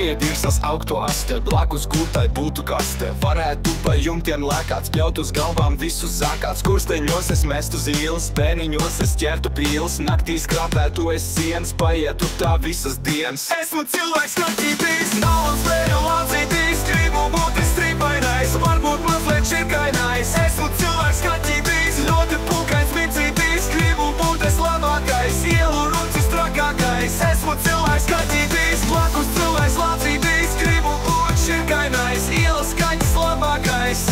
Neiedirsos augto aste, blakus gultai būtu kaste. Varētu pa jumtiem lēkāts, pļaut uz galvām visus zakāts. Kursteņos es mestu zīles, bēniņos es ķertu pīles. Naktīs krāpētu es sienas, paietu tā visas dienas. Esmu cilvēks kaķītīs, nav un spēju lācītīs. Gribu būt strīpainais, varbūt mazliet širkainais. Esmu cilvēks kaķītīs, ļoti pulkains mincītīs. Gribu būt labākais, ielu runcis trakākais. Esmu cilvēks kaķītīs, blakus cilvēks lācītīs. Gribu būt širkainais, ielas kaķis labākais.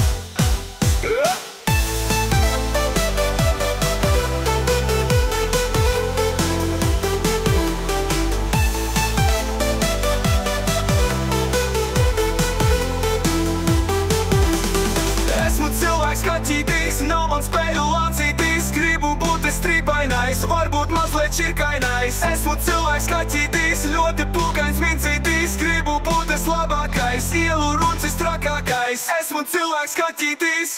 Esmu cilvēks kaķītīs, nav man spēju lācītīs. Gribu būt strīpainais, varbūt mazliet širkainais. Esmu cilvēks kaķītīs, ļoti pulkains mincītīs. Gribu būt labākais, ielu runcis trakākais. Esmu cilvēks kaķītīs.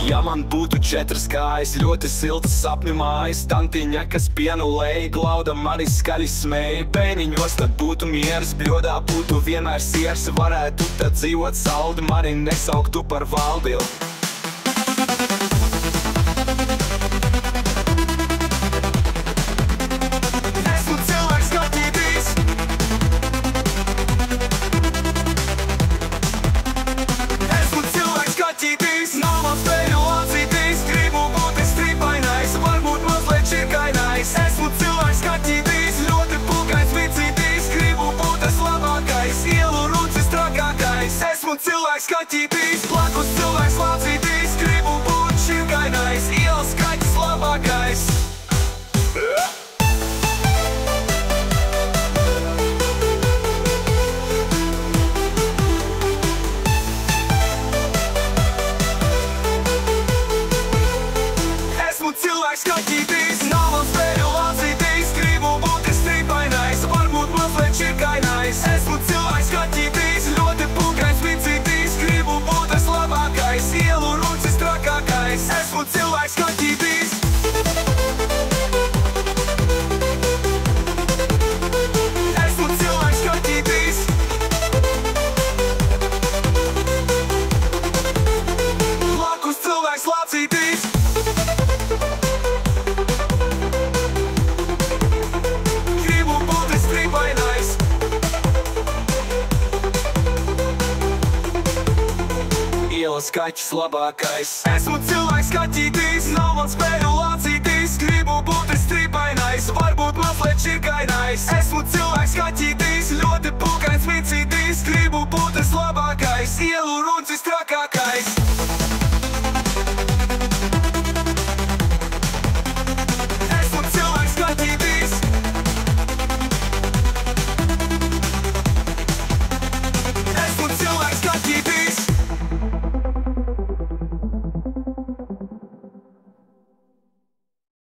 Ja man būtu 4 kājas, ļoti siltas sapņu mājas. Tantiņa, kas pienu lej, glaudam arī skaļi smēja. Bēniņos tad būtu mieras, bļodā būtu vienmēr siers. Varētu tad dzīvot saldi, mani nesauktu par valdilu. Esmu cilvēks kaķītīs. Esmu cilvēks kaķītīs, nav man spēju lācītīs. Gribu būt strīpainais, varbūt mazliet širkainais. Esmu cilvēks kaķītīs, ļoti pulkains mincītīs. Gribu būt labākais, ielu runcis trakākais. Esmu cilvēks kaķītīs, blakus cilvēks lācītīs. Gribu būt širkainais, ielas kaķis labākais. Esmu cilvēks kaķītīs, nav man spēju lācītīs. Gribu būt strīpainais, varbūt mazliet širkainais. Esmu cilvēks kaķītīs, ļoti pulkains mincītīs. Gribu būt labākais, ielu runcis trakākais. Esmu cilvēks kaķītīs. Esmu cilvēks kaķītīs. Blakus cilvēks lācītīs. Gribu būt strīpainais. Ielas kaķis labākais. Esmu cilvēks kaķītīs, nav man spēju lācītīs. Gribu būt strīpainais, varbūt mazliet širkainais. Esmu cilvēks kaķītīs, ļoti pulkains mincītīs. Gribu būt labākais, ielu runcis trakākais.